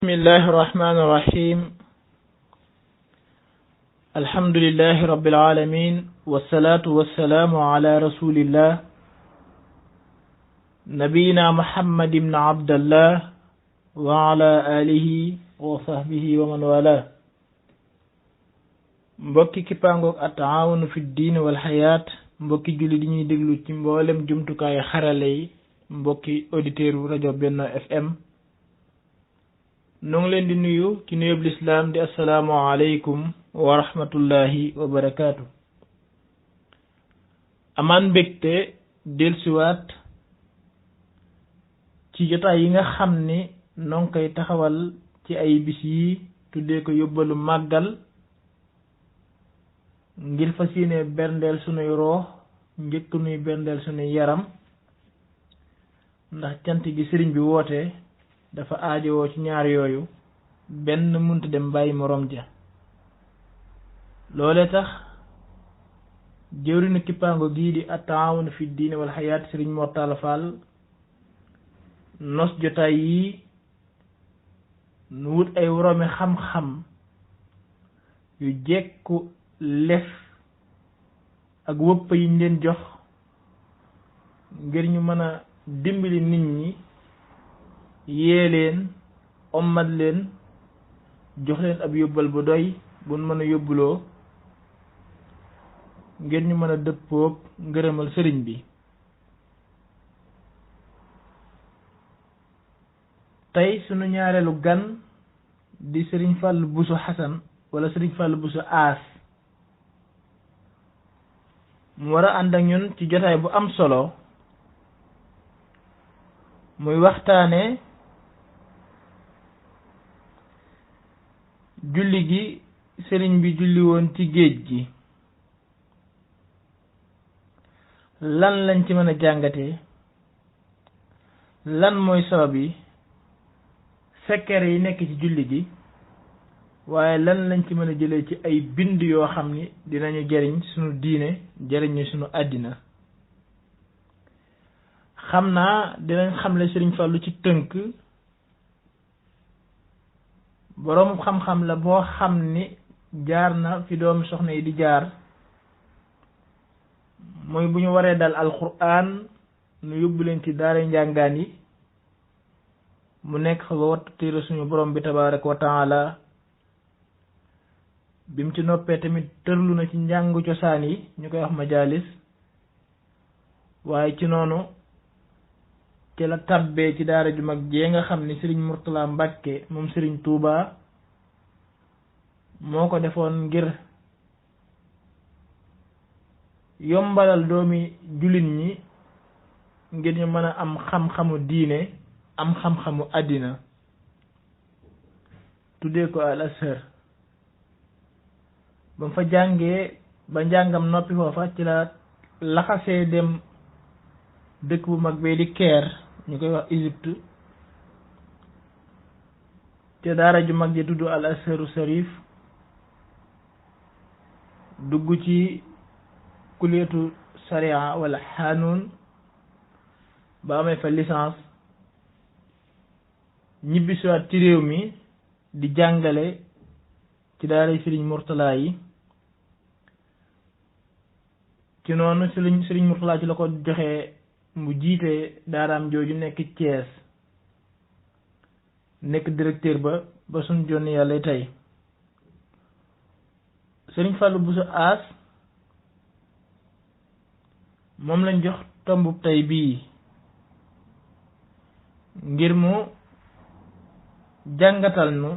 bismillahi irrahmani irrahim alhamdulillahi rabbil alamin wassalatu wassalamu ala rasulillah nabiyina muhammad ibn abdallah wa ala alihi wa sahbihi wa man wala mbokki kippaangoog at-taawunu fi diin wal hayaat mbokki julli di ñuy déglu ci mboolem jumtukaay xarale yi mbokki auditeur u rajo Benno FM noo ngi leen di nuyu ci nuyób lislaam di assalaamu aleykum wa rahmatullahi wa barakaatu. amaan mbégte dellusiwaat ci jotaay yi nga xam ni noo ngi koy taxawal ci ay bis yi tuddee ko yóbbalu màggal ngir fas yéene berndeel sunuy roox njëkk nuy berndeel sunuy yaram ndax cant gi sëriñ bi woote dafa aajowoo ci ñaar yooyu benn munta dem bàyyi moroom ja loole tax jëwriñu kippaango gii di at-taawun fi diine wal hayaat sëriñ Mor Talla Fall nos jotaay yi nu wut ay woroomi xam-xam yu jekku lef ak wëpp yiñ leen jox ngir ñu mën a dimbali nit ñi yee leen ommat leen jox leen ab yóbbal bu doy bu mën a yóbbuloo ngir ñu mën a dëppoog ngërëmal sëriñ bi. tey sunu ñaareelu gan di sëriñ Fallou Bousso Hassan wala sëriñ Fallou Bousso Aas mu war a ànd ak ñun ci jotaay bu am solo muy waxtaane julli gi sëriñ bi julli woon ci géej gi lan lañ ci mën a jàngatee lan mooy sabab yi sekkere yi nekk ci julli gi waaye lan lañ ci mën a jëlee ci ay bind yoo xam ni dinañu jariñ sunu diine jariñu sunu àddina. xam naa dinañ xamle sëriñ Fallu ci tënk boroom xam-xam la boo xam ni jaar na fi doomu soxna yi di jaar mooy bu ñu waree dal alquran nu yóbbu leen ci daara njàngaan yi mu nekk fa ba wattu téere suñu borom bi tabaaraka wa taala bi mu ci noppee tamit tërlu na ci njàngu cosaan yi ñu koy wax majalis waaye ci noonu ci la tabbee ci daara ju mag jee nga xam ni sëriñ Murtala Mbàkke moom sëriñ Tuuba moo ko defoon ngir yombalal doomi jullit ñi ngir ñu mën a am xam-xamu diine am xam-xamu àddina tuddee ko al Azhar ba mu fa jàngee ba njàngam noppi foofa ci la laxasee dem dëkk bu mag bee di Caire ñu koy wax Égypte te daara ju mag ji tudd al Azharu Sharif dugg ci kuliyatu sharia wala xanuun ba amee fa licence ñibbi siwaat ci réew mi di jàngale ci daara Sëriñ Murtala yi ci noonu Sëriñ Murtala ci la ko joxee mu jiite daaraam jooju nekk Thiès nekk directeur ba suñ jonni yàlla tey sëriñ Fallou Bousso Aas moom lañ jox tombub tey bii ngir mu jàngatal nu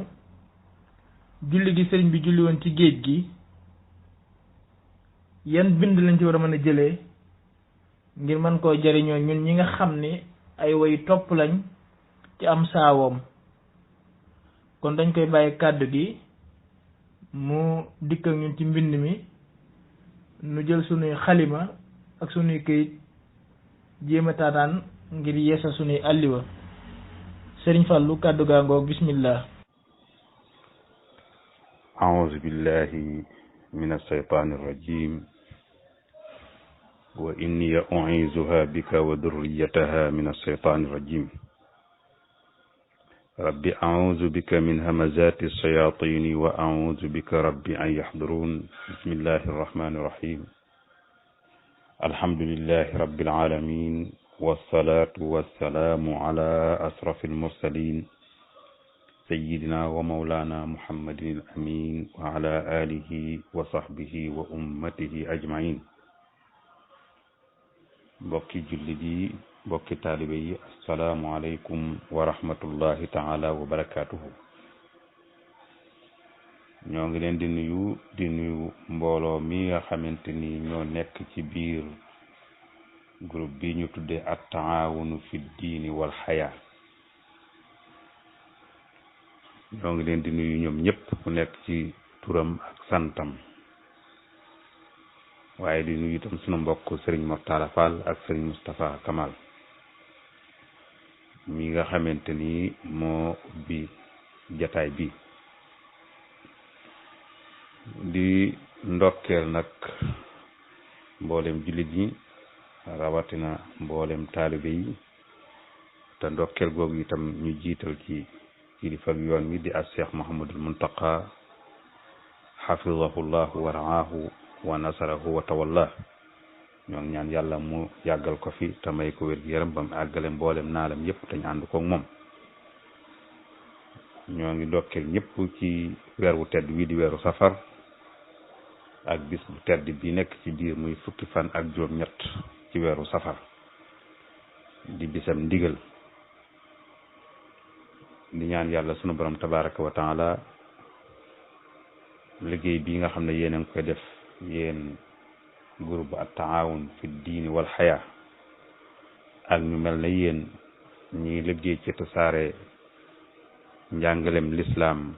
julli gi sëriñ bi julli woon ci géej gi yan bind lañ ci war a mën a jëlee ngir mën koo jariñoo ñun ñi nga xam ni ay way topp lañ ci am saawoom kon dañ koy bàyyi kàddu gi mu dikk ak ñun ci mbind mi nu jël sunuy xalima ak sunuy këyit jéem a taataan ngir yeesa sunuy àlliwa sëriñ Fallu kàddu gaa ngoog bismillah. a'uuzu billahi mina shaytaani rajiim wa inni u'iizuha bika wa durriyataha min ash-shaytaani rajim rabbi a'uuzu bika min hamazaati shayaatini wa a'uuzu bika rabbi an yaxduruun bismillahi arrahmani irrahim alhamdulillahi rabbil aalamiin wassalaatu wassalaamu ala asrafi almursaliin sayyidina wa mawlaana muhammadin al amiin wa ala aalihi wa sahbihi wa ummatihi ajmain mbokki jullit yi mbokki taalibe yi assalaamu aleykum wa rahmatullahi taala wa barakaatuhu ñoo ngi leen di nuyu mbooloo mi nga xamante ni ñoo nekk ci biir groupe bi ñu tuddee at taawunu fi diini wal xayaa ñoo ngi leen di nuyu ñoom ñëpp ku nekk ci turam ak santam waaye di nuyu itam sunu mbokk Serigne Mortala Fall ak Serigne Moustapha Kamal mi nga xamante ni moo ubbi jataay bi di ndokkeel nag mboolem jullit yi rawatina mboolem taalibe yi te ndokkeel googu itam ñu jiital ci kilifa yoon wi di as Cheikh Mouhamadul Muntaqa xafidahullahu wa raahu wa nasarahu wa tawalla ñoo ngi ñaan yàlla mu yàggal ko fi te may ko wér gu yaram ba mu àggale mboolem naalam yëpp te ñu ànd koog moom ñoo ngi ndokkeel ñëpp ci weer wu tedd wii di weeru safar ak bis bu tedd bi nekk ci biir muy fukki fan ak juróom-ñett ci weeru safar di bisam ndigal di ñaan yàlla sunu borom tabaraka wa taala liggéey bi nga xam ne yéen a ngi koy def yéen groupe at taawun fi diini wal xayaa ak ñu mel ne yéen ñi liggéey ci tasaare njàngalem lislaam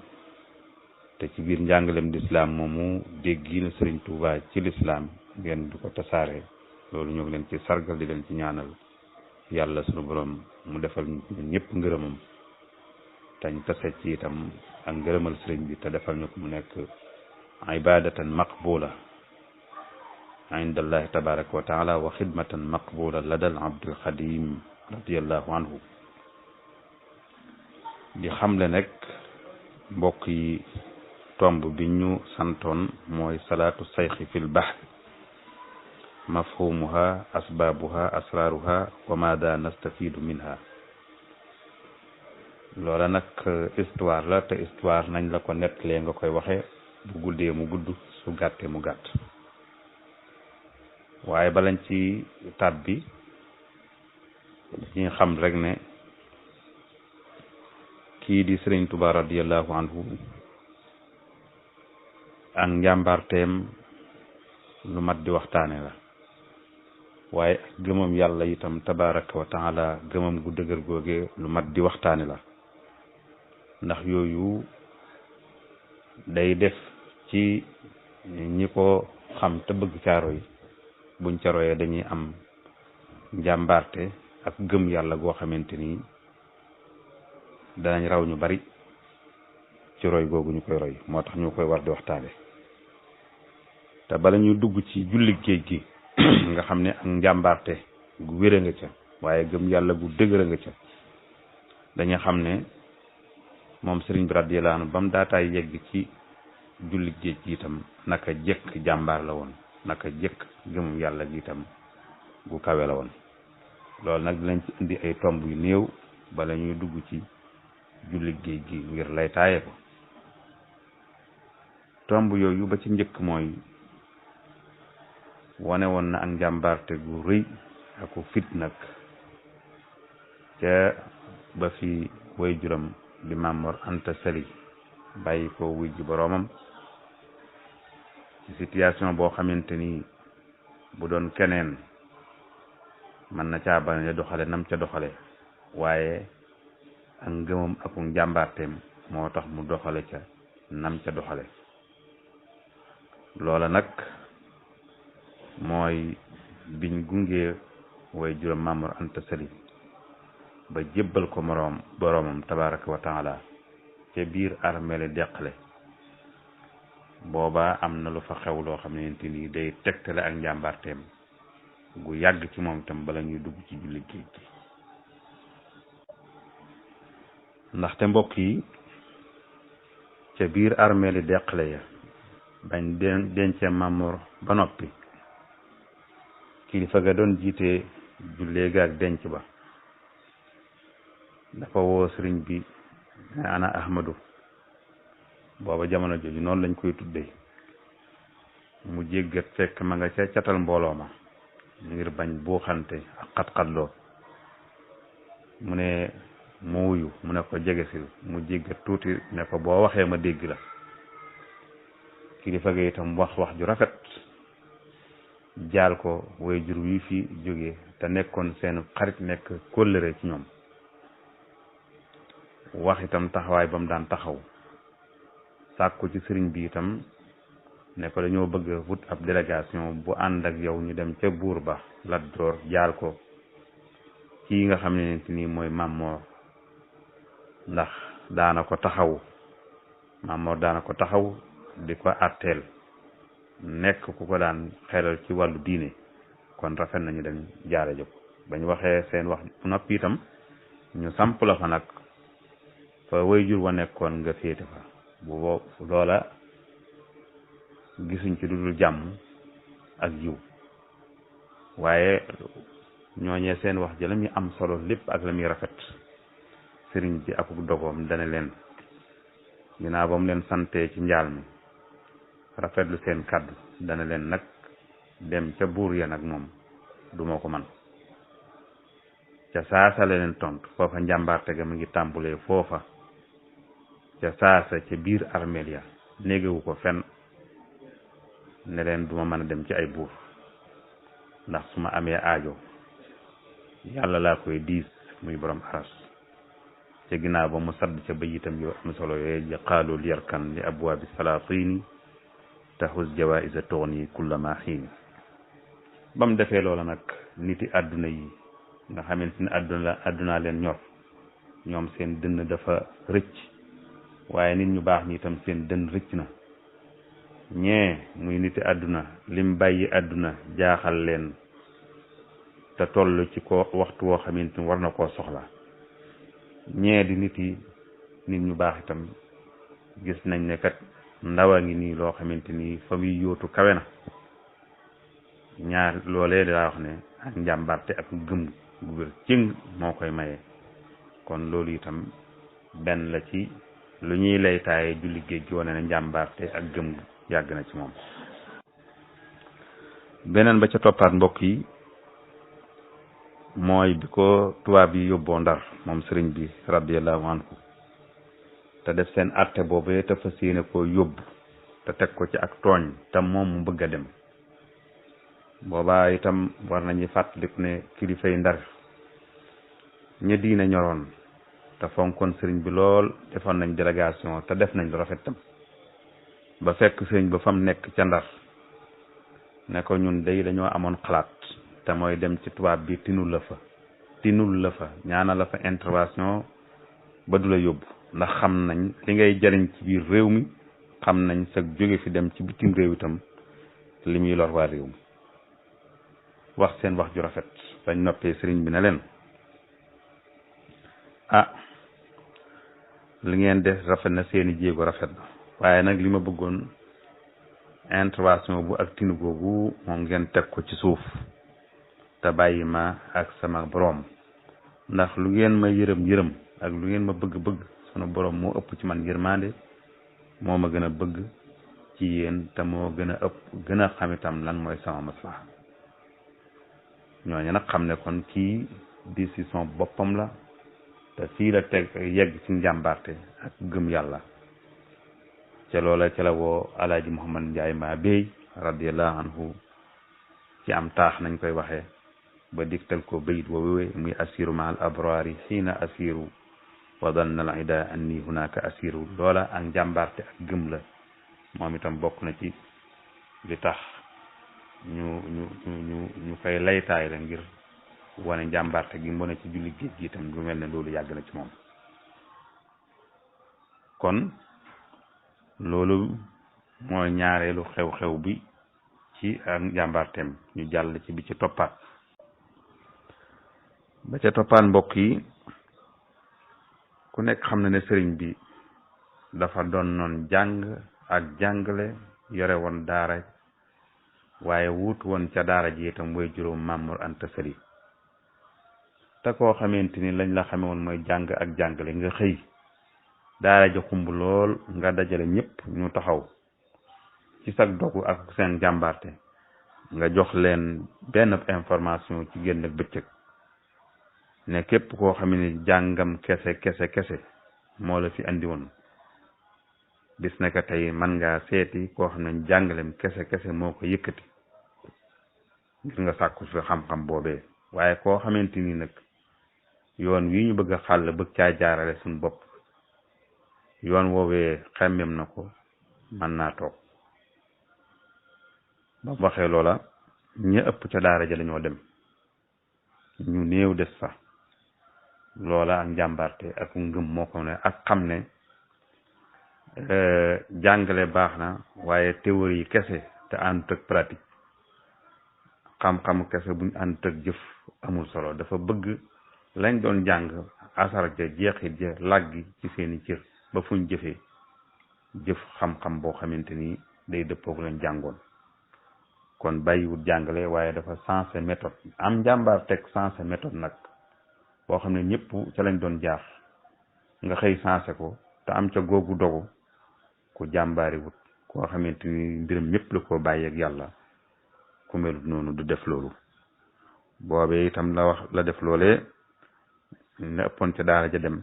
te ci biir njàngalem lislaam moomu dégg yi na Sëriñ Tuubaa ci lislaam ngeen di ko tasaare loolu ñoo ngi leen ci sargal di leen ci ñaanal yàlla sunu borom mu defal ñu ñëpp ngërëmam tañ tase ci itam ak ngërëmal sëriñ bi te defal ñu ko mu nekk ibadatan maqbula inda allahi tabaraka wa taala wa xidmatan maqbula ladal abdul xadim radiallahu anhu di xamle nag mbokk yi tomb bi ñu santoon mooy salaatu sayxi fil bahr mafhumuha asbaabuha asraaruha wa maada nastafidu minha loola nag histoire la te histoire nañ la ko nettalee nga koy waxe bu guddee mu gudd su gàttee mu gàtt waaye balañ ci tàbbi dañuy xam rek ne kii di Sëriñ Tuubaa radiyallahu anhu ak njàmbaarteem lu mat di waxtaane la waaye ak gëmam yàlla itam tabaraka wa taala gëmam gu dëgër googe lu mat di waxtaane la ndax yooyu day def ci ñi ko xam te bëgg caaro yi buñ ca royee dañuy am njàmbaarte ak gëm yàlla goo xamante ni danañ raw ñu bari ci roy googu ñu koy roy moo tax ñu koy war di waxtaane te bala ñu dugg ci julli géej gi nga xam ne ak njàmbaarte gu wér nga ca waaye gëm yàlla gu dëgër nga ca dañuy xam ne moom sëriñ bi radiyallahu anhu ba mu daataay yegg ci julli géej gi itam naka jëkk jàmbaar la woon naka jëkk gëmum yàlla gi itam gu kawe la woon loolu nag dinañ ci indi ay tomb yu néew bala ñuy dugg ci julli géej gi ngir lay taaye ko tomb yooyu ba ci njëkk mooy wane woon na ak njàmbaarte gu rëy aku fit nag ca ba fi way juram di Maam Mor Anta Sali bàyyi ko wuy ji boroomam ci situation boo xamante ni bu doon keneen mën na caa bañ a doxale nam ca doxale waaye ak ngëmam ak njàmbaarteem moo tax mu doxale ca nam ca doxale loola nag mooy biñ gungee way juróom Maam Mor Anta Sali ba jébbal ko boroomam tabaraka wa taala ca biir armeele deqale booba am na lu fa xew loo xam ne ni day tegtale ak njàmbaarteem gu yàgg ci moom itam bala ñuy dugg ci julli géej gi ndaxte mbokk yi ca biir armeeli Deqale ya bañ dencee Mamor ba noppi kilifa ga doon jiite jullee ga ak denc ba dafa woo sëriñ bi ne ana Ahmadu booba jamono jooju noonu lañ koy tuddee mu jéggat fekk ma nga ca catal mbooloo ma ngir bañ buuxante ak xat-xatloo mu ne mu wuyu mu ne ko jegesil mu jéggat tuuti ne ko boo waxee ma dégg la kilifa ga itam wax ju rafet jaal ko way jur wi fi jóge te nekkoon seen xarit nekk kóllëre ci ñoom wax itam taxawaay ba mu daan taxaw sàkku ci sëriñ bi itam ne ko dañoo bëgg wut ab délégation bu ànd ak yow ñu dem ca buur ba Lat Joor jaal ko kii nga xam ne ni mooy Mamor ndax daana ko taxaw Mamor daana ko taxaw di ko àtteel nekk ku ko daan xelal ci wàllu diine kon rafet nañu dem jaale jóg bañ waxee seen wax noppi itam ñu samp la fa nag fa way jur wa nekkoon nga féete fa bu loola gisuñ ci dudul jàmm ak yiw waaye ñooñee seen wax ji la muy am solo lépp ak la muy rafet sëriñ bi akuk dogoom dana leen ginnaaw ba mu leen santee ci njaal mi rafetlu seen kàddu dana leen nag dem ca buur ya nag moom duma ko man ca saasa la leen tontu foofa njàmbaarte ga mu ngi tàmbulee foofa ca saasa ca biir armeel ya néegewu ko fenn ne leen duma mën a dem ci ay buur ndax su ma amee aajo yàlla laa koy diis muy borom aras ca ginnaaw ba mu sadd ca bayitam yoo am solo yooyu qaalu liyarkan li abwaabi salaatini taxus jawaïsa toxni kullama xiini ba mu defee loola nag niti àdduna yi nga xamante ne àdduna leen ñor ñoom seen dënn dafa rëcc waaye nit ñu baax ñi itam seen dënn rëcc na ñee muy niti àdduna lim bàyyi àdduna jaaxal leen te toll ci ko waxtu woo xamante ni war na koo soxla ñee di nit ñu baax itam gis nañ ne kat ndawa ngi nii loo xamante ni fa muy yóotu kawe na ñaar loolee daa wax ne ak njàmbarte ak gëm gu wér cëng moo koy maye kon loolu itam benn la ci lu ñuy lay taaye julli géej gi wane ne njàmbarte ak gëm yàgg na ci moom. beneen ba ca toppaat mbokk yi mooy bi ko tubaab yi yóbboo Ndar moom sëriñ bi radiyallahu anhu te def seen àtte boobee te fas yéene koo yóbbu te teg ko ci ak tooñ te moom mu bëgg a dem boobaa itam war nañu fàttaliku ne kilifay Ndar ña diine ñoroon te fonkoon sëriñ bi lool defoon nañ délégation te def nañ lu rafet tam ba fekk sëriñ ba fam nekk ca Ndar ne ko ñun day dañoo amoon xalaat te mooy dem ci tubaab bi tinul la fa ñaana la fa intervention ba du la yóbbu ndax xam nañ li ngay jariñ ci biir réew mi xam nañ sa jóge fi dem ci bitim réew itam li muy lor waa réew mi wax seen wax ju rafet bañ noppee sëriñ bi ne leen li ngeen def rafet na seeni jéego rafet na waaye nag li ma bëggoon intervention bu ak tinu googu moom ngeen teg ko ci suuf te bàyyi ma ak sama boroom ndax lu ngeen ma yërëm ak lu ngeen ma bëgg sunu boroom moo ëpp ci man yërmande moo ma gën a bëgg ci yéen te moo gën a xam itam lan mooy sama maslaha ñooñu nag xam ne kon kii décision boppam la te fii la teg yegg ci njàmbarte ak gëm yàlla ca loola ca la woo alaaji Muhammad Njaay maa béy radiyallahu anhu ci am taax nañ koy waxee ba diktal ko bayit woowee muy asiru ma al abrari xiina asiru wa danna al ida anni hunaka asiru loola ak njàmbarte ak gëm la moom itam bokk na ci li tax ñu koy laytaay la ngir wane njàmbarte gi mu ne ci julli géej gi itam lu mel ne loolu yàgg na ci moom kon loolu mooy ñaareelu xew-xew bi ci ak njàmbaarteem ñu jàll ci bi ci toppaat ba ca toppaat mbokk yi ku nekk xam na ne sëriñ bi dafa doon noon jàng ak jàngale yore woon daara waaye wuutu woon ca daara ji itam mooy juróom Mamour Anta Sali te koo xamante ni lañ la xame woon mooy jàng ak jàngale nga xëy daara ja xumb lool nga dajale ñëpp ñu taxaw ci sag dogu ak seen jàmbarte nga jox leen benn information ci génn ak bëccëg ne képp koo xam ne jàngam kese moo la fi andi woon bis naka tey man ngaa seeti koo xam ne jàngalem kese moo ko yëkkati ngir nga sàkku fi xam-xam boobee waaye koo xamante ni nag yoon wi ñu bëgg a xàll bëgg caa jaarale suñu bopp yoon woowee xemmem na ko mën naa toog ba waxee loola ña ëpp ca daara ja lañoo dem ñu néew des fa loola ak njàmbarte ak ngëm moo ko ne ak xam ne jàngale baax na waaye théorie kese te àndut ak pratique xam-xamu kese buñ àndut ak jëf amul solo dafa bëgg lañ doon jàng asar ja jeexit ja làggi ci seeni cër ba fuñ jëfee jëf xam-xam boo xamante ni day dëppoog lañ jàngoon kon bàyyiwut jàngale waaye dafa sensé méthode am njàmbaar teg sensé méthode nag boo xam ne ñëpp ca lañ doon jaar nga xëy sensé ko te am ca googu dogu ku jàmbaari wut koo xamante ni mbiram ñëpp la koo bàyyeeg yàlla ku melut noonu du def loolu boobee itam la def loolee ne ëppoon ca daara ja dem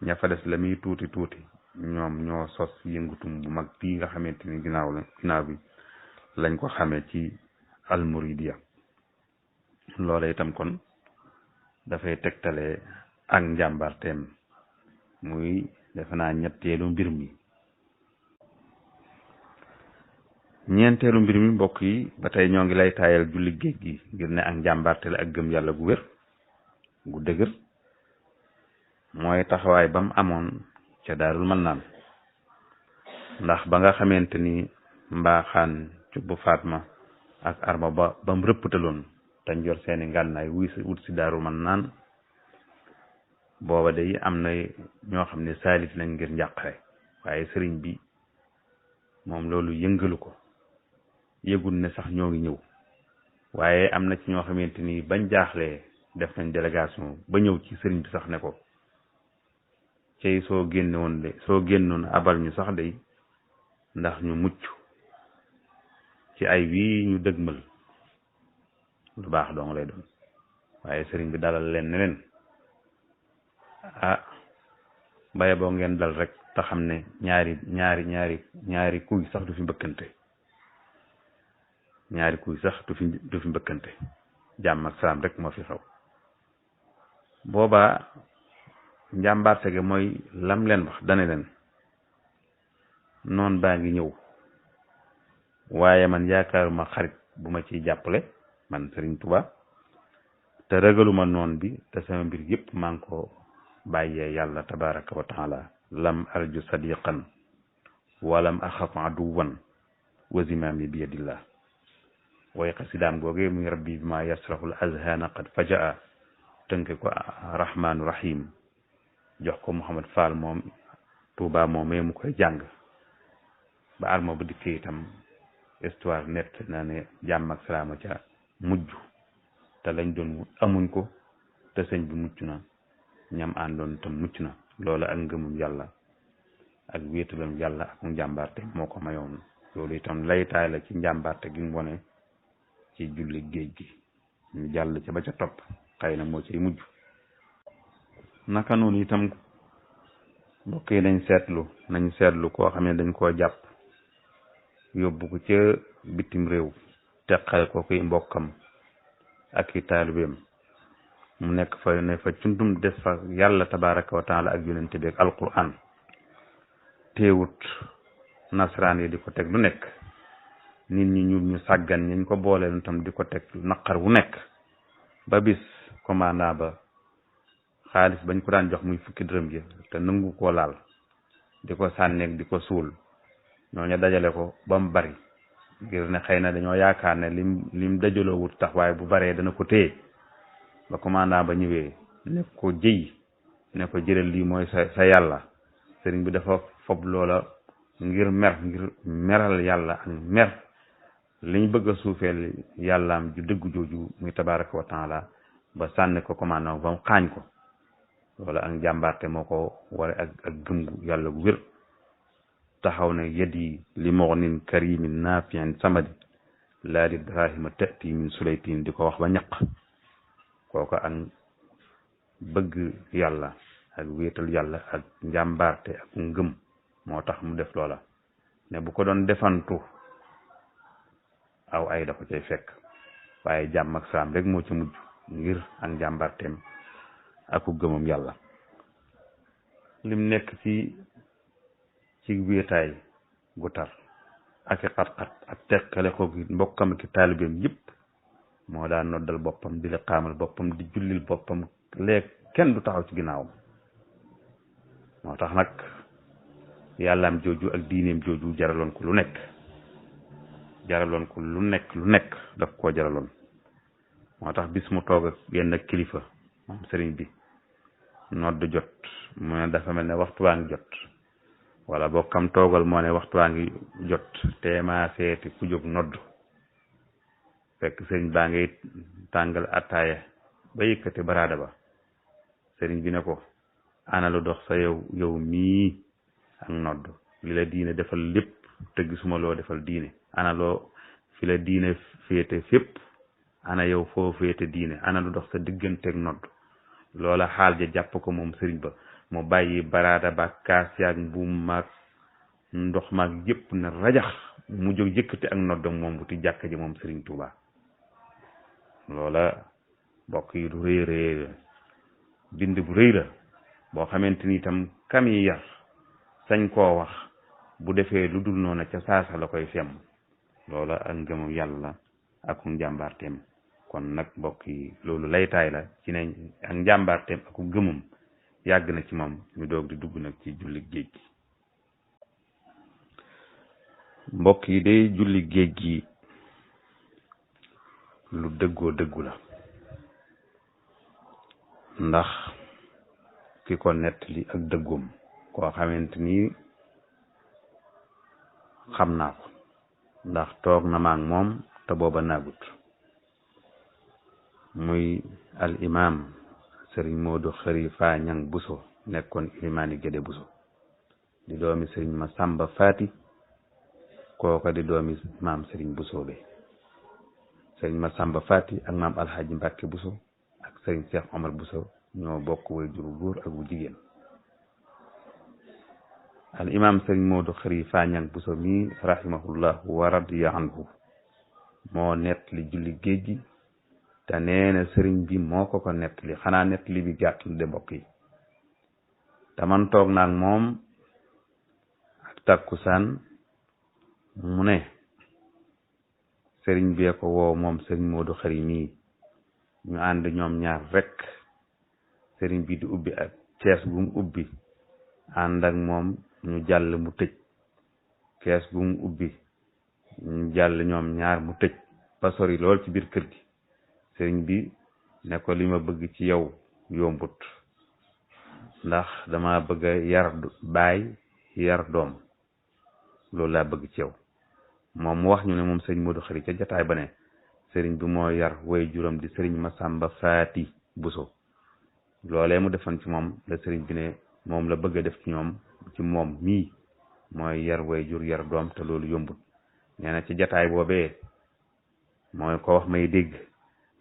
ña fa des la muy tuuti ñoom ñoo sos yëngutum bu mag bii nga xamante ni ginnaaw bi lañ ko xamee ci almuridiya loola itam kon dafay tegtale ak njàmbarteem muy defe naa ñetteelu mbir mi ñeenteelu mbir mi mbokk yi ba tey ñoo ngi lay taayal julli géej gi ngir ne ak njàmbarte la ak gëm yàlla gu wér gu dëgër mooy taxawaay ba mu amoon ca Daarul Mannaan ndax ba nga xamante ni mbaaxaan cubbu Fatma ak arma ba mu rëpptaloon dañ yor seeni ngànnaay wut si Daarul Mannaan booba day am na ñoo xam ne saalit nañ ngir njàqare waaye sëriñ bi moom loolu yëngalu ko yëgul ne sax ñoo ngi ñëw waaye am na ci ñoo xamante ni bañ jaaxlee def nañ délégation ba ñëw ci sëriñ bi sax ne ko cey soo génnoon abal ñu sax day ndax ñu mucc ci ay wii ñu dëgmal lu baax dong lay doon waaye sëriñ bi dalal leen ne leen baye boo ngeen dal rek te xam ne ñaari kuy sax du fi mbëkkante jàmm ak salaam rek moo fi xew boobaa njàmbaarte ge mooy lam leen wax dane leen noon baa ngi ñëw waaye man yaakaaruma xarit bu ma ciy jàppale man Sëriñ Tuubaa te ragaluma noon bi te sama mbir yépp maa ngi ko bàyyee yàlla tabaraka wa taala lam arju sadiqan walam axaf aduwan wa zimaami bi yadillah way xasidaam googee muy rabbi bi ma yasrahul azhana qad fajaa tënke ko rahmaanu rahim jox ko Mouhamad Fall moom Touba moomee mu koy jàng ba arma ba dikkee itam histoire nett na ne jàmm ak salaama ca mujj te lañ doon amuñ ko te sëñ bi mucc na ñam àndoon tam mucc na loolu ak ngëmum yàlla ak wéetalam yàlla ak njàmbarte moo ko mayoon loolu itam laytaay la ci njàmbarte gi mu wone ci julli géej gi ñu jàll ca ba ca topp xëy na moo ciy mujj naka noonu itam mbokk yi nañ seetlu koo xam ne dañ koo jàpp yóbbu ko ca bitim réew teqale ko koy mbokkam ak i taalibeem mu nekk fa ne fa cundum des fa yàlla tabaraka wa taala ak yonente bi ak alquran teewut nasaraan yi di ko teg lu nekk nit ñi ñu sàggan ñañ ko booleen tam di ko teg naqar wu nekk ba bis commandant ba xaalis bañ ko daan jox muy fukki dërëm ji te nangu koo laal di ko sànneeg di ko suul ñooñu dajale ko ba mu bari ngir ne xëy na dañoo yaakaar ne lim dajaloo wut tax waaye bu baree dana ko téye ba commandant ba ñëwee ne ko jëy ne ko jëlal lii mooy sa yàlla sëriñ bi dafa fob loola ngir meral yàlla ak mer liñ bëgg a suufeel yàllaam ju dëggu jooju muy tabaraka wa taala ba sànni ko commandement ba mu xaañ ko loola ak njàmbaarte moo ko ware ak gëm gu yàlla gu wér taxaw ne yadi li mughnin karimin nafi'in samadi laa di drahima tati min sulaytin di ko wax ba ñaq kooku ak bëgg yàlla ak wéetal yàlla ak njàmbaarte ak ngëm moo tax mu def loola ne bu ko doon defantu aw ay da ko cay fekk waaye jàmm ak salaam rek moo ci mujj ngir ak njàmbaarteem aku gëmam yàlla lim nekk ci wéetaay gu tar ak i xat-xat ak teqale ko gi mbokkam ki taalibeem yëpp moo daan noddal boppam di la xaamal boppam di jullil boppam léeg kenn du taxaw ci ginnaawam moo tax nag yàllaam jooju ak diineem jooju jaraloon ko lu nekk daf koo jaraloon moo tax bis mu toog ak yenn kilifa moom sëriñ bi nodd jot mu ne dafa mel ne waxtu waa ngi jot wala bokkam toogal moo ne waxtu waa ngi jot teema seeti ku jóg nodd fekk sëriñ baa ngi tàngal attaaya ba yëkkati baraada ba sëriñ bi ne ko ana lu dox sa yow mii ak nodd li la diine defal lépp te gisuma loo defal diine ana loo fi la diine féete fépp ana yow foo féete diine ana lu dox sa digganteeg nodd loola xaal ja jàpp ko moom sëriñ ba mu bàyyi baraada ba kaas yaag mbuum maag ndox maag yëpp ne rajax mu jóg yëkkati ak noddam moom wuti jàkka ji moom sëriñ Tuuba loola bokk yi du rëy bind bu rëy la boo xamante ni itam kam yi yar sañ koo wax bu defee lu dul noona ca saasa la koy fem loola ak ngëmam yàlla ak njàmbaarteem kon nag mbokk yi loolu laytaay la ci ne ak njàmbaarteem ak gëmam yàgg na ci moom ñu doog di dugg nag ci julli géej gi mbokk yi day julli géej gi lu dëggoo dëggu la ndax ki ko nettali ak dëggoom koo xamante ni xam naa ko ndax toog na maag moom te booba naagut muy al imam sëriñ Moodu Xarifa Ñang Buso nekkoon ilimaani Gédé Buso di doomi sëriñ Masamba Faati kooka di doomi maam sëriñ Buso be sëriñ Masamba Faati ak maam Alxaaji Mbàkke Buso ak sëriñ Cheikh Omar Buso ñoo bokk way juru góor ak bu jigéen al imam sëriñ Moodu Xarifa Ñang Buso mi rahimahullah wa radiya anhu moo nettali julli géej gi te nee na sëriñ bi moo ko nettali xanaa nettali bi gàttul de mbokk yi te man toog naag moom ak takkusaan mu ne sëriñ bee ko woo moom sëriñ Moodu Xari mii ñu ànd ñoom ñaar rek sëriñ bi di ubbi ak kees bu mu ubbi ànd ak moom ñu jàll mu tëj kees bu mu ubbi ñu jàll ñoom ñaar mu tëj ba sori lool ci biir kër gi sëriñ bi ne ko li ma bëgg ci yow yombut ndax dama bëgg a yar baay yar doom loolu laa bëgg ci yow moom mu wax ñu ne moom sëriñ Moodu Xari ca jataay ba ne sëriñ bi moo yar way juróom di sëriñ Masamba Faati Buso loolee mu defoon ci moom la sëriñ bi ne moom la bëgg a def ci moom mii mooy yar way jur yar doom te loolu yombut nee na ci jataay boobee mooy ko wax may dégg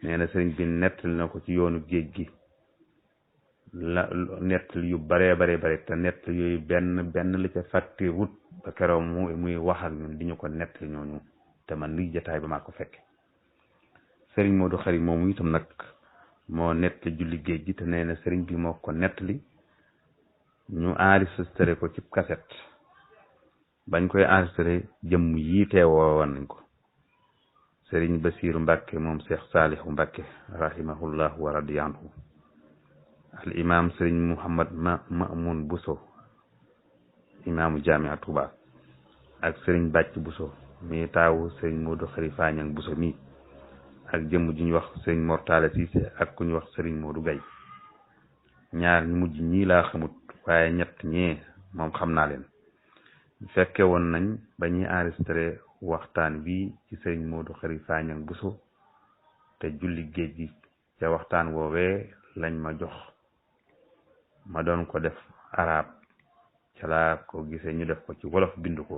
nee na sëriñ bi nettali na ko ci yoonu géej gi la nettali yu bare te nettali yooyu benn la ca fàtte wut ba keroog muy wax ak ñun di ñu ko nettali ñooñu te man lii jataay ba maa ko fekke sëriñ Moodu Xari moomu itam nag moo nettali julli géej gi te nee na sëriñ bi moo ko nettali ñu enregistré ko ci cassette bañ koy enregistré jëmm yii teewoo woon nañ ko sëriñ Basiiru Mbàkke moom Cheikh Saalihu Mbàkke rahimahullah wa radiya anhu al imam sëriñ Muhammad Maamun Buso imaamu Jaami'a Tuuba ak sëriñ Bàcc Buso mi taawu sëriñ Moodu Xarifa Ñang Buso mi ak jëmm ju ñu wax sëriñ Mortala Siise ak ku ñu wax sëriñ Moodu Gay ñaar ñu mujj ñii laa xamut waaye ñett ñee moom xam naa leen fekke woon nañ ba ñuy enregistré waxtaan wi ci sëriñ Modou Khary Sagnang Bousso te julli géej gi ca waxtaan woowee lañ ma jox ma doon ko def arab ca laa ko gisee ñu def ko ci wolof bind ko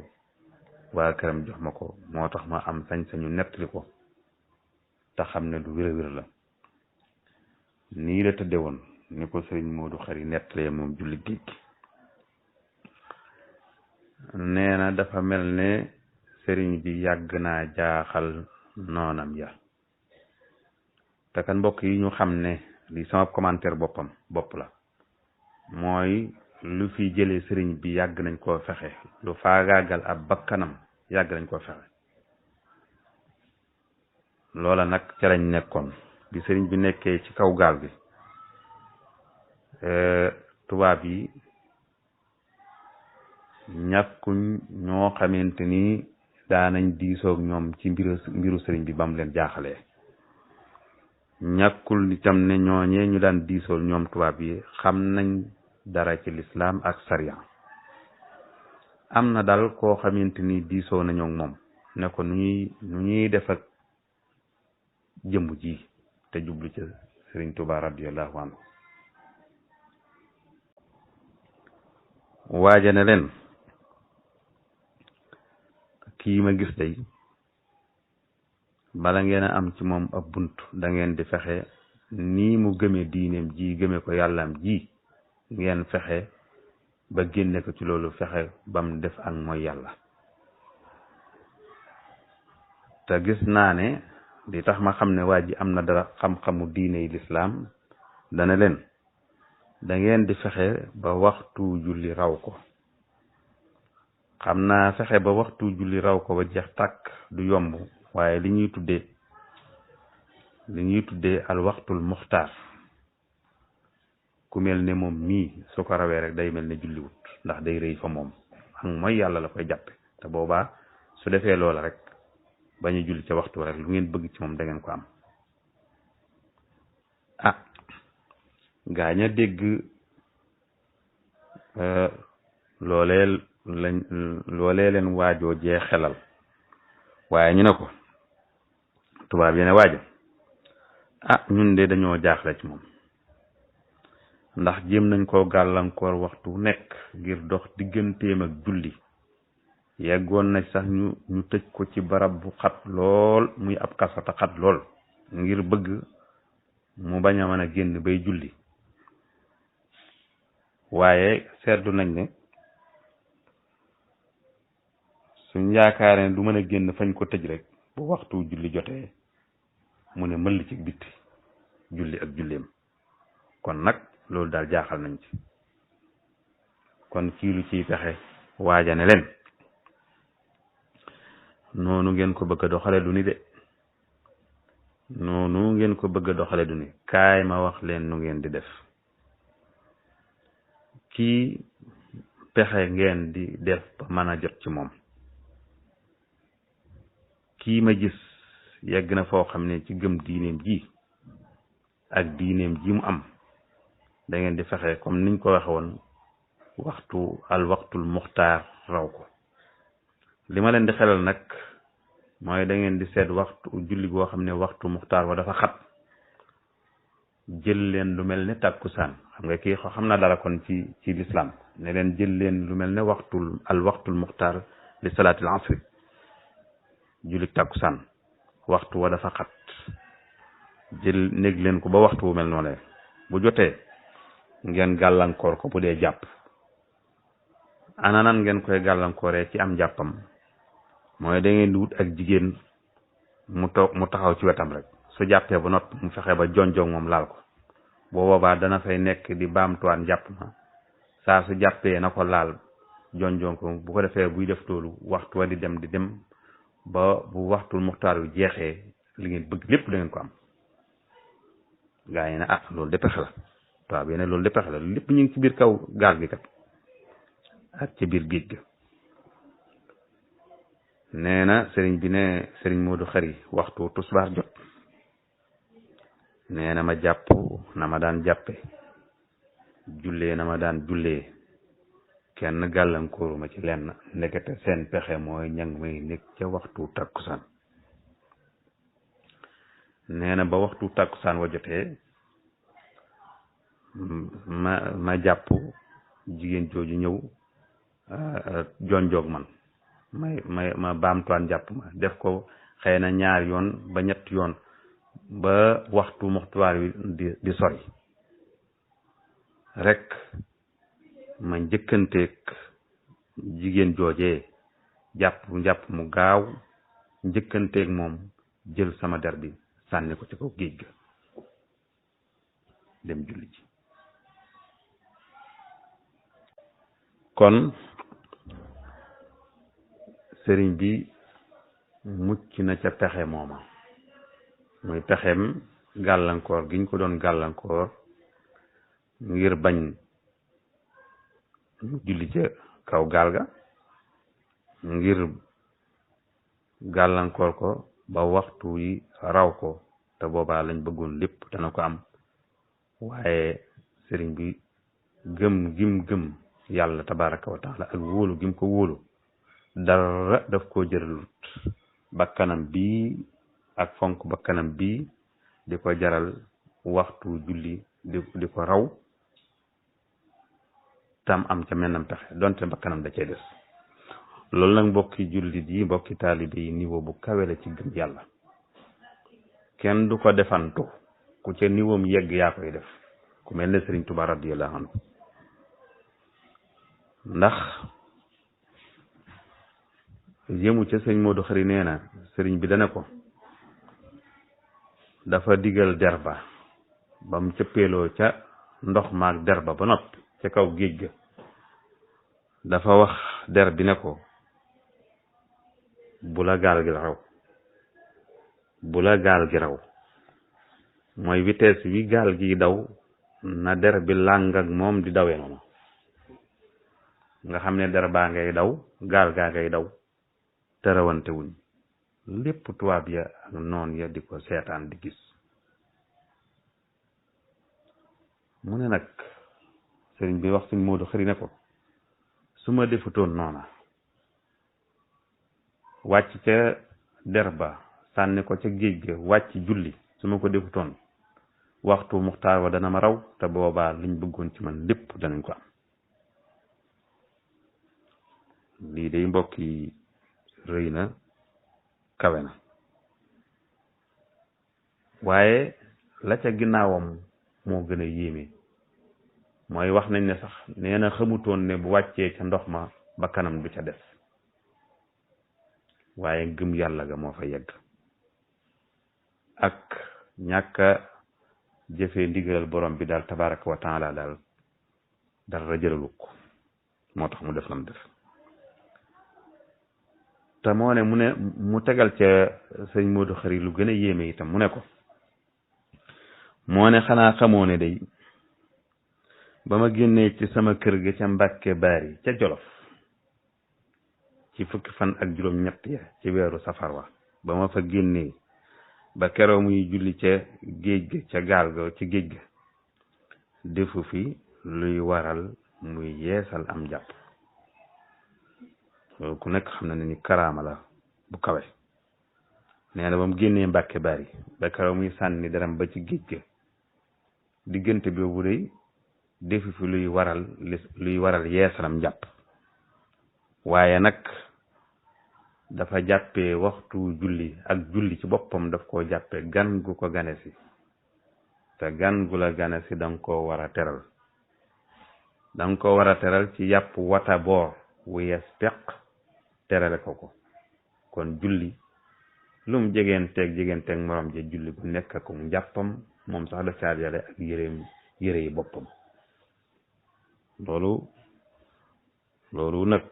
waa këram jox ma ko moo tax ma am sañ-sañu nettali ko te xam ne lu wér la nii la tëdde woon ni ko sëriñ Modou Khary nettalee moom julli géej gi nee na dafa mel ne sëriñ bi yàgg naa jaaxal noonam ya te kan mbokk yi ñu xam ne li sama commentaire bopp la mooy lu fi jëlee sëriñ bi yàgg nañ koo fexe lu faagaagal ab bakkanam yàgg nañ koo fexe loola nag ca lañ nekkoon bi sëriñ bi nekkee ci kaw gaal gi tubaab yi ñàkkuñ ñoo xamante ni daanañ diisoog ñoom ci mbiru sëriñ bi ba mu leen jaaxalee ñàkkul itam ne ñooñee ñu daan diisool ñoom tubaab yi xam nañ dara ci lislaam ak sariya am na daal koo xamante ni diisoo nañoo moom ne ko nu ñuy def ak jëmm ji te jublu ci sëriñ Tuubaa radiyallahu anhu waaja ne leen kii ma gis day bala ngeen a am ci moom ab bunt da ngeen di fexe nii mu gëme diineem ji gëme ko yàllaam ji ngeen fexe ba génne ko ci loolu fexe bam def ak mooy yàlla te gis naa ne di tax ma xam ne waa ji am na dara xam-xamu diine yi lislaam dana leen da ngeen di fexe ba waxtu julli raw ko xam naa fexe ba waxtu julli raw ko ba jeex tàkk du yomb waaye li ñuy tuddee al waxtul muxtaar ku mel ne moom mii su ko rawee rek day mel ne julliwut ndax day rëy fa moom ak mooy yàlla la koy jàppe te boobaa su defee loola rek bañ a julli ca waxtu rek lu ngeen bëgg ci moom da ngeen ko am gaaña dégg loolee leen waajoo jee xelal waaye ñu ne ko tubaab yi ne waajo ñun de dañoo jaaxle ci moom ndax jéem nañ koo gàllankoor waxtu nekk ngir dox digganteem ak julli yeggoon na sax ñu tëj ko ci barab bu xat lool muy ab kasata xat lool ngir bëgg mu bañ a mën a génn bay julli waaye seetlu nañ ne suñ yaakaaree du mën a génn fañ ko tëj rek bu waxtu julli jotee mu ne mëll ci bitti julli ak julleem kon nag loolu daal jaaxal nañ ci kon ci lu ciy pexe waaja ne leen noonu ngeen ko bëgg a doxale du ni de noonu ngeen ko bëgg a doxale du ni kaay ma wax leen nu ngeen di def kii pexe ngeen di def ba mën a jot ci moom kii ma gis yegg na foo xam ne ci gëm diineem ji ak diineem ji mu am da ngeen di fexe comme niñ ko waxe woon waxtul muxtaar raw ko li ma leen di xelal nag mooy da ngeen di seet waxtu julli goo xam ne waxtu muxtaar wa dafa xat jël leen lu mel ne tàkkusaan xam nga kii xam na dara kon ci lislaam ne leen jël leen lu mel ne waxtul muxtaar li salaatil asri julli tàkkusaan waxtu wa dafa xat jël néeg leen ko ba waxtu wu mel noonu bu jotee ngeen gàllankoor ko bu dee jàpp ana nan ngeen koy gàllankooree ci am jàppam mooy da ngeen di wut ak jigéen mu taxaw ci wetam rek su jàppee ba noppi mu fexe ba jonjong moom laal ko boo boobaa dana fay nekk di baamtuwaan jàpp ma saa su jàppee na ko laal jonjong ko bu ko defee buy def loolu waxtu wa di dem ba bu waxtul muxtaar yu jeexee li ngeen bëgg lépp da ngeen ko am gaa yi ne loolu de pexe la tubaab yi ne loolu de pexe la lépp ñu ngi ci biir kaw gaal gi kat ak ci biir géej ga nee na sëriñ bi ne sëriñ Modou Khary waxtu tusbaar jot nee na ma jàpp na ma daan jàppe jullee na ma daan jullee kenn gàllankooruma ci lenn ndekete seen pexe mooy ñang may nekk ca waxtu takkusaan nee na ba waxtu takkusaan wa jotee ma jàpp jigéen jooju ñëw jonjoog man ma baamtuwaan jàpp ma def ko xëy na 2 yoon ba 3 yoon ba waxtu muxtuwaar wi di sori rek ma njëkkanteeg jigéen joojee jàpp mu gaaw njëkkanteeg moom jël sama der bi sànni ko ci kaw géej ga dem julli ji kon sëriñ bi mucc na ca pexe mooma muy pexem gàllankoor giñ ko doon gàllankoor ngir bañ mu julli ca kaw gaal ga ngir gàllankoor ko ba waxtu yi raw ko te boobaa lañ bëggoon lépp dana ko am waaye sëriñ bi gëm yàlla tabaraka wa taala ak wóolu gim ko wóolu dara daf koo jëralut bakkanam bii ak fonk bakkanam bii di ko jaral waxtu julli di ko raw tam am ca mennam pexe donte bakkanam da cee des loolu nag mbokki jullit yi mbokki taalibe yi niveau bu kawe la ci gëm yàlla kenn du ko defantu ku ca niveau mu yegg yaa koy def ku mel ne Sëriñ Tuubaa radiyallahu anhu ndax yëmu ca sëñ Modou Khari nee na sëriñ bi dana ko dafa digal derba ba mu cëppeeloo ca ndox maag derba ba noppi ca kaw géej ga dafa wax der bi ne ko bu la gaal gi raw mooy vitesse bi gaal gi daw na der bi làng ak moom di dawee noonu nga xam ne der baa ngay daw gaal gaa ngay daw te rawante wuñ lépp tubaab ya ak noon ya di ko seetaan di gis mu ne nag sëriñ bi wax sëñ Modou Khari ne ko su ma defutoon noona wàcc ca der ba sànni ko ca géej ga wàcc julli su ma ko defutoon waxtu muxtaar wa dana ma raw te boobaa liñ bëggoon ci man lépp danañ ko am lii day mbokk yi rëy na kawe na waaye la ca ginnaawam moo gën a yéeme mooy wax nañ ne sax nee na xamutoon ne bu wàccee ca ndox ma ba kanam du ca des waaye gëm yàlla ga moo fa yegg ak ñàkk a jëfee ndigalal borom bi daal tabaraka wa taala daal dara jëralu ko moo tax mu def lam def te moo ne mu tegal ca sëñ Modou Khari lu gën a yéeme itam mu ne ko moo ne xanaa xamoo ne day ba ma génnee ci sama kër ga ca Mbàkke Baari ca Jolof ci 10 fan ak juróom-ñett ya ci weeru safar wa ba ma fa génnee ba keroo muy julli ca géej ga ca gaal ga ci géej ga defu fi luy waral muy yeesal am jàpp loolu ku nekk xam na ne ni karaama la bu kawe nee na ba mu génnee Mbàkke Baari ba keroo muy sànni daram ba ci géej ga diggante boobu day defu fi luy waral yeesalam jàpp waaye nag dafa jàppee waxtu julli ak julli ci boppam daf koo jàppee gan gu ko gane si te gan gu la gane si danga koo war a teral danga ko war a teral ci yàpp wata boor wu yees peq terale ko kon julli lum jegeenteeg morom ja julli bu nekk ak njàppam moom sax daf caajale ak yére yi boppam loolu nag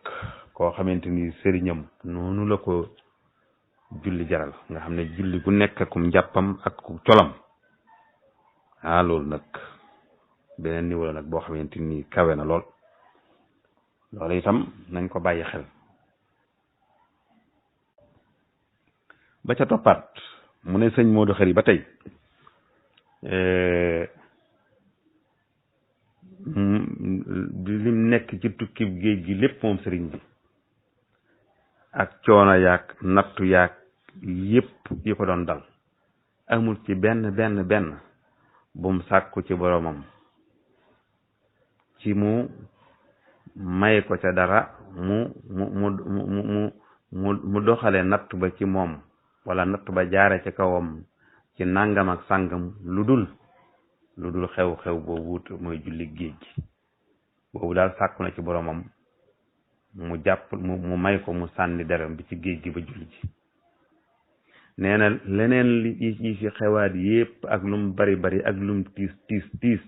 koo xamante ni sëriñam noonu la ko julli jaral nga xam ne julli gu nekk akum njàppam ak colam loolu nag beneen niveau la nag boo xamante ni kawe na lool loolu itam nañ ko bàyyi xel ba ca toppaat mu ne sëñ Modou Khari ba tey lim nekk ci tukki géej gi lépp moom sëriñ bi ak coono yaag nattu yaag yépp yi ko doon dal amul ci benn bum sàkku ci boromam ci mu may ko ca dara mu doxale nattu ba ci moom wala nattu ba jaare ci kawam ci nangam ak sàngam lu dul xew-xew boobu mooy julli géej gi boobu daal sàkku na ci boromam mu jàpp mu may ko mu sànni deram bi ci géej gi ba julli ji nee na leneen li ci xewaat yépp ak lum bari ak lum tiis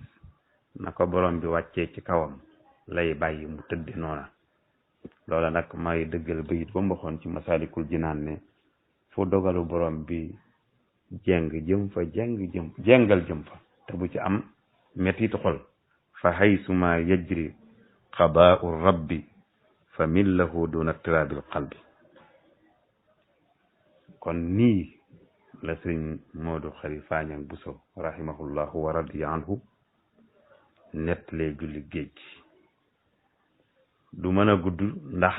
na ko borom bi wàccee ci kawam lay bàyyi mu tëdde noona loola nag may dëggal bayit ba mbaxoon ci Masaalikul Jinaan ne fu dogalu borom bi jengal jëm fa te bu ci am mettitu xol fa haysuma yajri qadaa'u rabbi fa millahu duna tirabil qalbi kon nii la sëriñ Moodu Xari Faañang Buso rahimahullahu wa radiya anhu nettalee julli géej du mën a gudd ndax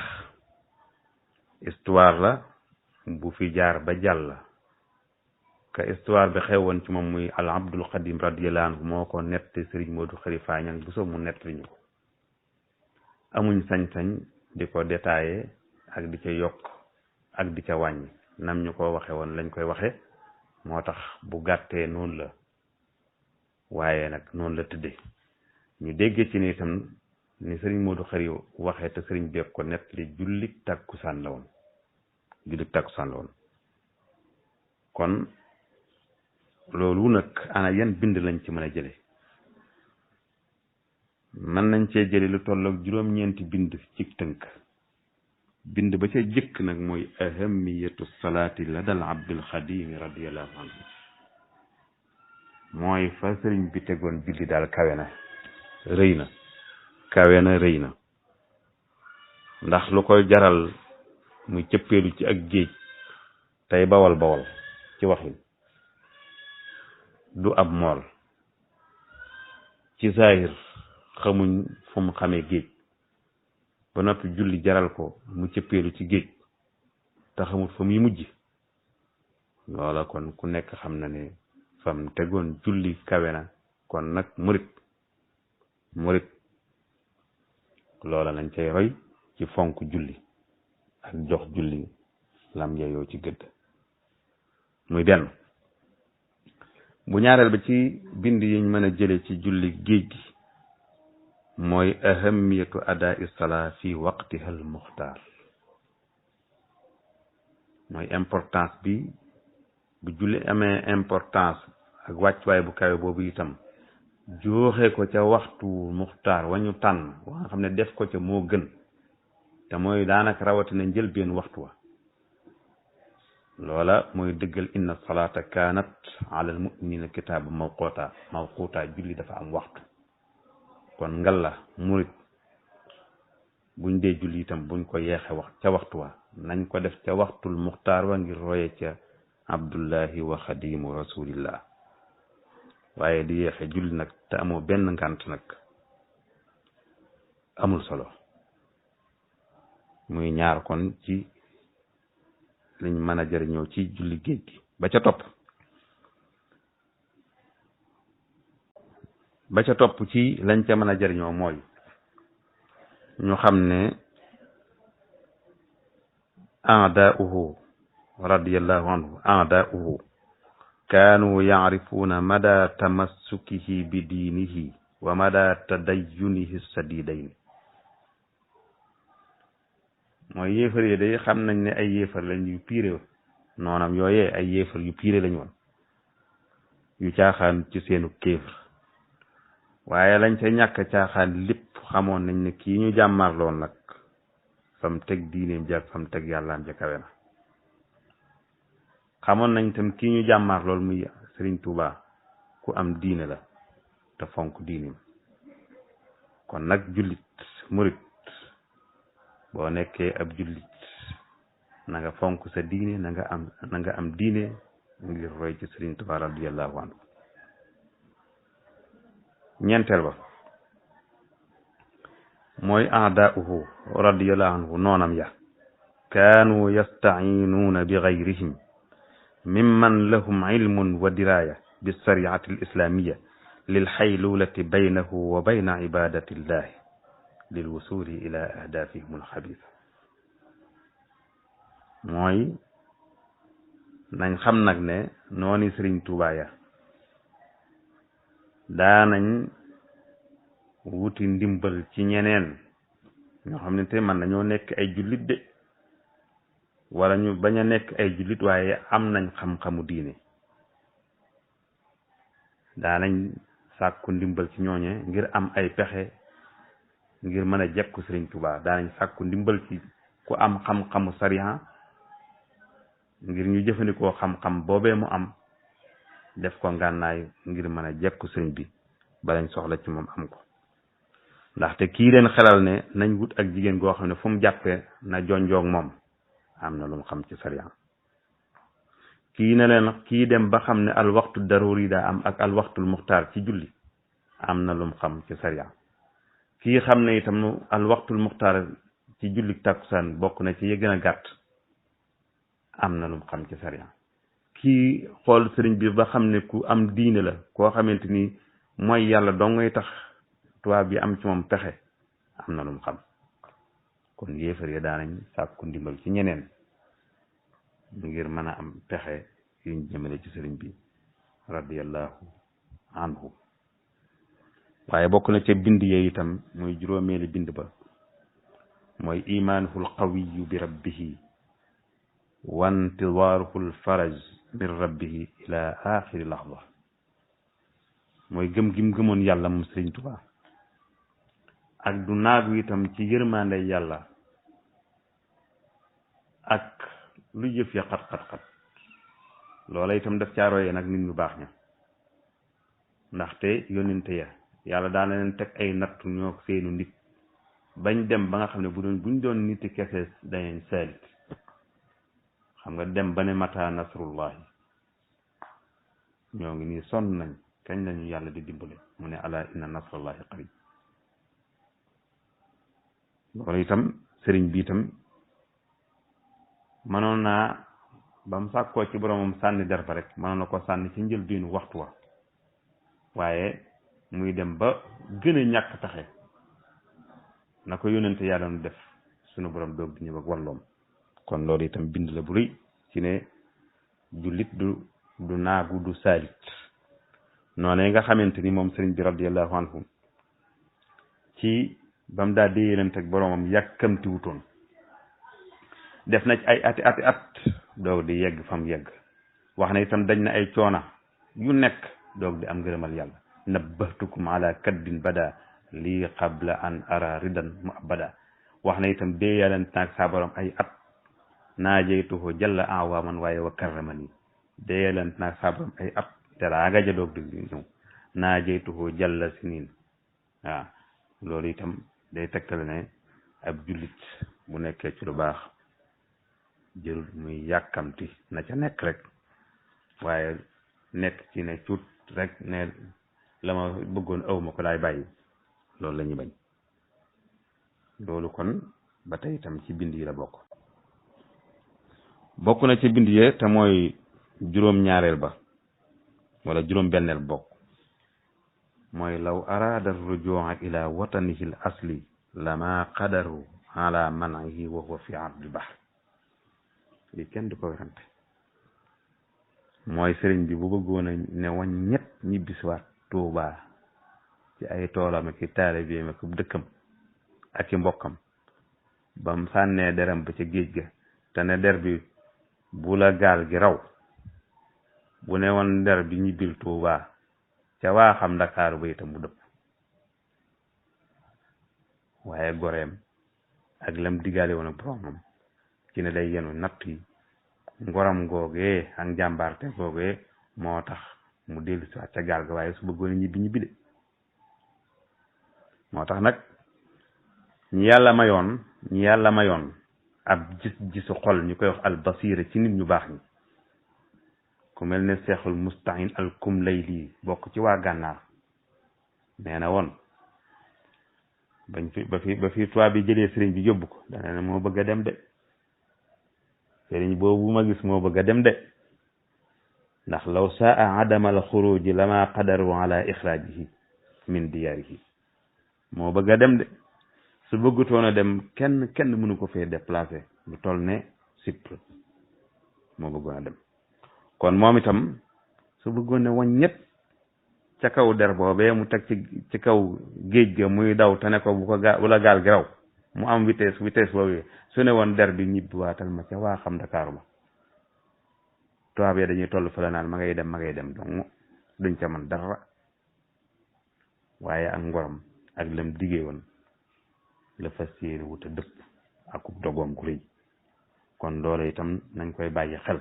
histoire la bu fi jaar ba jàll ka histoire bi xewoon ci moom muy al Abdul Xadim radiyallahu anhu moo ko nett sëriñ Moodu Xari Faañang Buso mu nett ñu ko amuñ sañ-sañ di ko détaillé ak di ca yokk ak di ca wàññi nam ñu ko waxe woon lañ koy waxe moo tax bu gàttee noonu la waaye nag noonu la tëddee ñu déggee ci ni itam ni sëriñ Moodu Xari waxee te sëriñ beeg ko nett li jullik tàkkusaan la woon kon loolu nag ana yan bind lañ ci mën a jële mën nañ cee jële lu tollook juróom-ñeenti bind ci tënk bind ba ca jëkk nag mooy ahamiyatu salaati la dal Abdul Xadim radiyallahu anhu mooy fa sëriñ bi tegoon julli daal kawe na rëy na ndax lu koy jaral muy cëppeelu ci ak géej tey bawal ci waxin du ab mool ci zahir xamuñ fu mu xamee géej ba noppi julli jaral ko mu cëppeelu ci géej te xamul fa muy mujj loola kon ku nekk xam na ne fam tegoon julli kawe na kon nag murit loola lañ cay roy ci fonk julli ak jox julli lam yeyoo ci gëdd muy benn bu ñaareel ba ci bind yiñ mën a jële ci julli géej gi mooy ahamiyatu adaa salaa fi waqtiha al muxtaar mooy importance bi bu julli amee importance ak wàccuwaay bu kawe boobu itam jooxe ko ca waxtu muxtaar wañu tànn wa nga xam ne def ko ca moo gën te mooy daanaka rawatina njëlbeen waxtu wa loola mooy dëggal inna salaata kaanat ala al muminina kitaaba mawquuta julli dafa am waxtu kon ngalla murit buñ dee julli itam buñ ko yeexe ca waxtu wa nañ ko def ca waxtul muxtaar wa ngir roye ca abdullahi wa xadimu rasulillah waaye di yeexe julli nag te amoo benn ngànt nag amul solo muy ñaar kon ci liñ mën a jëriñoo ci julli géej gi ba ca topp ci lañ ca mën a jëriñoo mooy ñu xam ne aadaauhu radiyallahu anhu aadaauhu kaanu yaarifuuna mada tamassukihi bi diinihi wa mada tadayyunihi sadidayn mooy yéefar yi day xam nañ ne ay yéefar lañ yu piire noonam yooyee ay yéefar yu piire lañ woon yu caaxaan ci seenu kéefar waaye lañ ca ñàkk caaxaan lépp xamoon nañ ne kii ñu jàmmarloon nag fam teg diineem ji ak fam teg yàllaam ja kawe na xamoon nañ tam kii ñu jàmmaar lool muy Sëriñ Tuuba ku am diine la te fonk diineem kon nag jullit murit boo nekkee ab jullit na nga fonk sa diine na nga am diine ngir roy ci Sëriñ Tuuba radiyallahu anhu ñeenteel ba mooy aadaauhu radiyallahu anhu noonam ya kaanu yastaciinuuna bi gayrihim mimman lahum ilmun wa diraya bi shariati al islamiya lil xaylulati baynahu wa bayna ibadati llahi lil wusuli ila ahdaafihim al xabisa mooy nañ xam nag ne nooni Sëriñ Tuubaa ya daanañ wuti ndimbal ci ñeneen ñoo xam ne te man nañoo nekk ay jullit de wala ñu bañ a nekk ay jullit waaye am nañ xam-xamu diine daanañ sàkku ndimbal ci ñooñe ngir am ay pexe ngir mën a jekku Sëriñ Tuubaa daanañ sàkku ndimbal ci ku am xam-xamu sariya ngir ñu jëfandikoo xam-xam boobee mu am def ko ngànnaay ngir mën a jekku sëriñ bi balañ soxla ci moom am ko ndaxte kii leen xelal ne nañ wut ak jigéen goo xam ne fu mu jàppee na jonjoog moom am na lu mu xam ci sariya kii ne leen kii dem ba xam ne al waxtu daruri daa am ak al waxtul muxtaar ci julli am na lu mu xam ci sariya kii xam ne itam al waxtul muxtaar ci julli takkusaan bokk na ci yi gën a gàtt am na lu mu xam ci sariya kii xool sëriñ bi ba xam ne ku am diine la koo xamante ni mooy yàlla dong ngay tax tubaab bi am ci moom pexe am na lu mu xam kon yéefar yi daanañ sàkku ndimbal ci ñeneen ngir mën a am pexe yuñ jëmale ci sëriñ bi radiyallahu anhu waaye bokk na ca bind yee itam muy juróomeeli bind ba mooy imaanuhul qawiyu bi rabbihi wa intidaaruhul faraj min rabbihi ila axiri lahza mooy gëm gim gëmoon yàlla moom Sëriñ Tuubaa ak du naagu itam ci yërmande yàlla ak lu jëf ya xat-xat-xat loola itam daf caaroyee nag nit ñu baax ña ndaxte yónnente ya yàlla daana leen teg ay nattu ñoo seenu nit bañ dem ba nga xam ne buñ doon niti kese dañeen saalit xam nga dem ba ne mata nasrullahi ñoo ngi nii sonn nañ kañ lañu yàlla di dimbale mu ne ala inna nasrullahi qarib loolu itam sëriñ bi itam mënoon naa ba mu sàkkoo ci boromam sànni der ba rek mënoon na ko sànni ci njëlbéenu waxtu wa waaye muy dem ba gën a ñàkk taxe na ko yónnente yaa doon def sunu borom doog di ñëw ak walloom kon loolu itam bind la bu rëy ci ne jullit du naagu du saalit noonu nga xamante ni moom sëriñ bi radiyallahu anhu ci ba mu daa déyalante ak boromam yàkkamti wutoon def na ci ay ati at doog di yegg fam yegg wax na itam dañ na ay coona yu nekk doog di am ngërëmal yàlla nabbahtukum ala kaddin bada lii qabla an ara ridan mu abada wax na itam déyalante naag saa borom ay at naajeytuhu jalla awaman waaye wa karramani déyalante naag saa borom ay at teraa nga ja doog di ñëw naajeytuhu jalla sinin waaw loolu itam day tegtale ne ab jullit bu nekkee ci lu baax jërul muy yàkkamti na ca nekk rek waaye nekk ci ne cuut rek ne la ma bëggoon awma ko laay bàyyi loolu la ñuy bañ loolu kon ba tey itam ci bind yi la bokk na ci bind yi te mooy juróom-ñaareel ba wala juróom-benneel bokk mooy law araada rujua ila watanihi l asli lama qadaru ala man'ihi wa huwa fi ardil bahr li kenn du ko werante mooy sëriñ bi bu bëggoon a ne wañ ñett ñibbisiwaat Tuubaa ci ay toolam ak i taalibeem ak dëkkam ak i mbokkam bam sànnee deram ba ca géej ga te ne der bi bu la gaal gi raw bu ne woon der bi ñibbil Tuubaa ca waa xam Ndakaaru ba itam mu dëpp waaye goreem ak lam diggaale woon ak boromam ci ne day yenu natt yi ngoram googee ak njàmbaarte googee moo tax mu dellu si waat ca gaal ga waaye su bëggoon ñibbi de moo tax nag ñi yàlla mayoon ab gisu xol ñu koy wax al basira ci nit ñu baax ñi ku mel ne seexul mustahin al Kumlayli bokk ci waa gànnaar nee na woon ba fi tubaab bi jëlee sëriñ bi yóbbu ko dana ne moo bëgg a dem de sëriñ boobu ma gis moo bëgg a dem de ndax law saa adama al xuruji lama qadaru ala ixraajihi min diyaarihi moo bëgg a dem de su bëggutoon a dem kenn mënu ko fee déplacé lu toll ne Chypre moo bëggoon a dem kon moom itam su bëggoon ne wañ ñett ca kaw der boobee mu teg ci kaw géej ga muy daw te ne ko bu la gaal gi raw mu am vitesse boobu su ne woon der bi ñibbi waatal ma ca waa xam Dakar ba tubaab yi dañuy toll fa la naan ma ngay dem donc duñ ca man dara waaye ak ngoram ak lam diggee woon la fas yéene wut a dëpp akub dogoom ku rëy kon loolu itam nañ koy bàyyi xel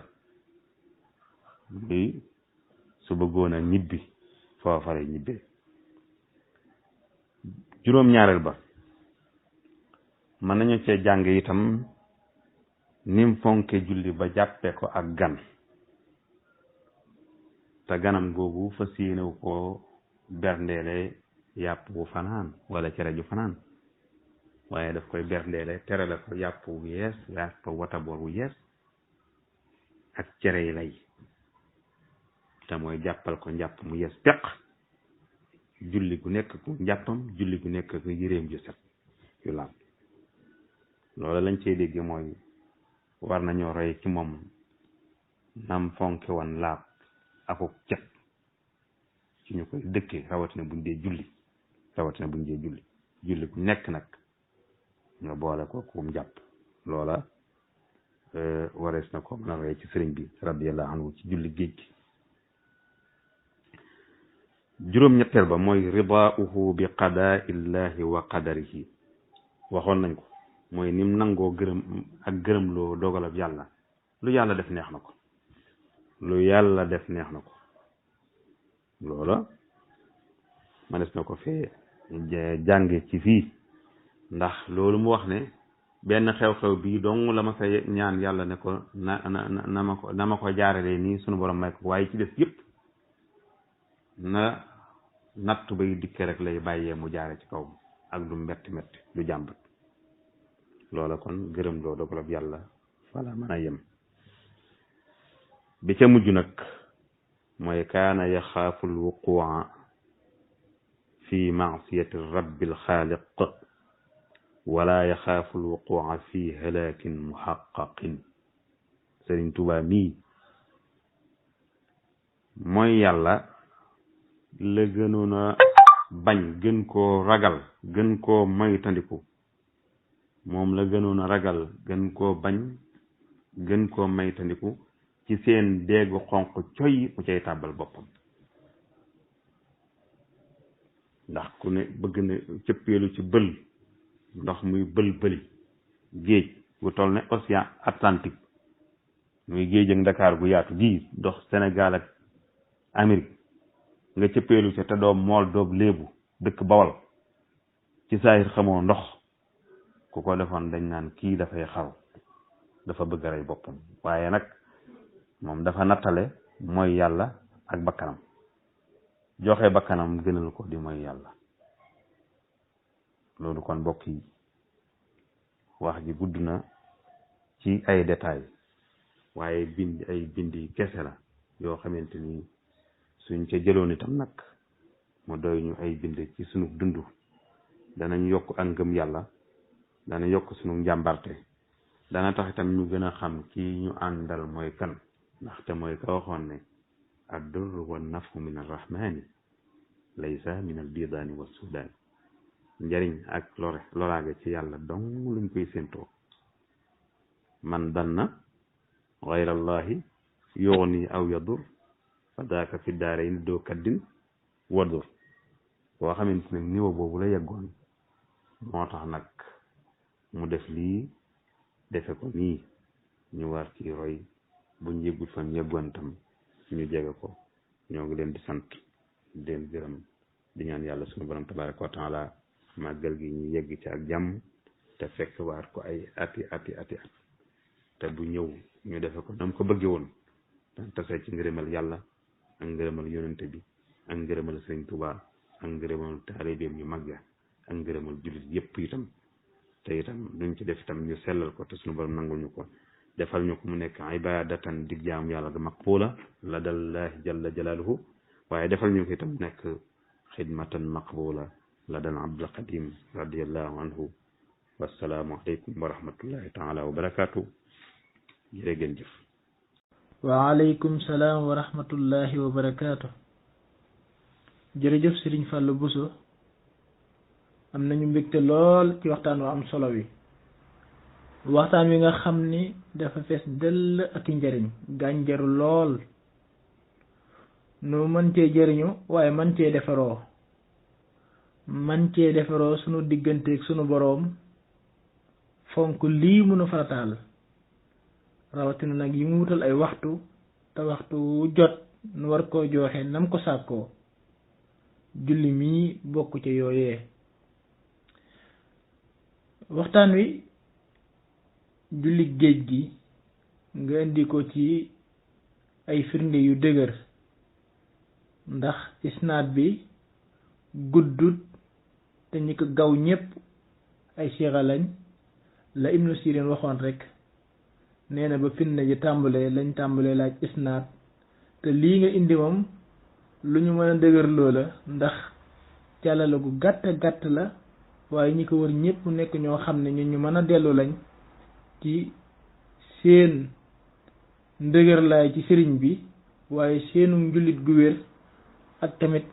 bi su bëggoon a ñibbi foofa lay ñibbee juróom-ñaareel ba mën nañu cee jàng itam nim fonke julli ba jàppe ko ak gan te ganam googu fas yéene wu ko berndeele yàpp wu fanaan wala cere ju fanaan waaye daf koy berndeele terale ko yàpp wu yees yàpp wata boor wu yees ak cere yi lay te mooy jàppal ko njàpp mu yees peq julli gu nekk ku njàppam julli gu nekk ku yëreem ju set yu laab loolu lañ cey dégg mooy war nañoo roy ci moom nam fonke woon laab akuk cet ci ñu koy dëkkee rawatina buñ dee julli julli gu nekk nag nga boole ko kum jàpp loola warees na ko mën a roy ci sëriñ bi radiyallahu anhu ci julli géej gi juróom-ñetteel ba mooy ridaauhu bi qadaa illahi wa qadarihi waxoon nañ ko mooy nim nangoo gërëm loo dogalab yàlla lu yàlla def neex na ko loola manes na ko fee jànge ci fii ndax loolu mu wax ne benn xew-xew bii dong la ma sa ñaan yàlla ne ko na ma ko jaarale nii sunu borom may ko waaye ci des yëpp na natt bay dikke rek lay bàyyee mu jaare ci kaw ak du metti du jàmbat loola kon gërëm loo dogalab yàlla fala mën a yem bi ca mujj nag mooy kaana yaxaafu alwuqua fi maasiyati rabbi alxaaliq wala yaxaafu alwuqua fi halaakin muxaqaqin Sëriñ Tuubaa mii mooy yàlla la gënoon a bañ gën koo ragal gën koo moytandiku moom la gënoon a ragal gën koo bañ gën koo moytandiku ci seen deegu xonq coy mu cay tàbbal boppam ndax ku ne bëgg na cëppeelu ci bël ndox muy bëli géej gu toll ne océan Atlantique muy géej ak Dakar gu yaatu gii dox Sénégal ak Amérique nga cëppeelu ca te doom mool doob léebu dëkk Bawol ci saahir xamoo ndox ku ko defoon dañ naan kii dafay xaru dafa bëgg a rey boppam waaye nag moom dafa nattale mooy yàlla ak bakkanam joxe bakkanam gënal ko di mooy yàlla loolu kon mbokk yi wax ji gudd na ci ay détails waaye bindi kese la yoo xamante ni suñ ca jëloon itam nag mu doy ñu ay bind ci sunu dund danañ yokk ak ngëm yàlla dana yokk sunu njàmbarte dana tax itam ñu gën a xam kii ñu àndal mooy kan ndaxte mooy ka waxoon ne ad-durru wa nafu min arrahmani laysa min albidaani wa sudaani njariñ ak loraage ci yàlla dong luñ koy séentoo man danna gayra allahi yughni aw yadur fa daaka fi daarayni doo kaddin wadur boo xamante ne niveau boobu la yeggoon moo tax nag mu def lii defe ko nii ñu war ci roy buñ yëggut fan yeggoon tam ñu jege ko ñoo ngi leen di sant di leen gërëm di ñaan yàlla suñu borom tabaraka wa taala màggal gi ñu yegg ci ak jàmm te fekk waat ko ay ati at te bu ñëw ñu defe ko nam ko bëggee woon te tase ci ngërëmal yàlla ak ngërëmal yonente bi ak ngërëmal sëriñ Tuubaa ak ngërëmal taalibeem yu mag ya ak ngërëmal jullit yépp itam te itam luñ ci def itam ñu sellal ko te suñu borom nangul ñu ko defal ñu ko mu nekk ibadatan dig jaamu yàlla ga maqbula la dallahi jalla jalaaluhu waaye defal ñu ko itam mu nekk xidmatan maqbula la dal abdul qadim radiallahu anhu wassalaamu aleykum wa rahmatullahi taala wa barakaatu jërë ngeen jëf waaleykum salaam wa rahmatullahi wa barakaatu jërëjëf Sëriñ Fallou Bousso am nañu mbégte lool ci waxtaan wa am solo wi waxtaan wi nga xam ni dafa fees dell ak i njëriñ gànjaru lool nu mën cee jëriñu waaye man cee defaroo sunu digganteeg sunu boroom fonk lii mënu farataal rawatina nag yi mu wutal ay waxtu te waxtu jot nu war koo joxe nam ko sàkkoo julli mii bokk ca yooyee waxtaan wi julli géej gi nga indi ko ci ay firnde yu dëgër ndax isnaad bi guddut te ñi ko gaw ñépp ay sixa lañ la Ibnu Sirin waxoon rek nee na ba firnde ji lañ tàmbalee laaj isnaad te lii nga indi moom lu ñu mën a dëgër loola ndax càllala gu gàtt la waaye ñi ko wër ñépp nekk ñoo xam ne ñu mën a dellu lañ ci seen ndëgër laay ci sëriñ bi waaye seenu njullit gu wér ak tamit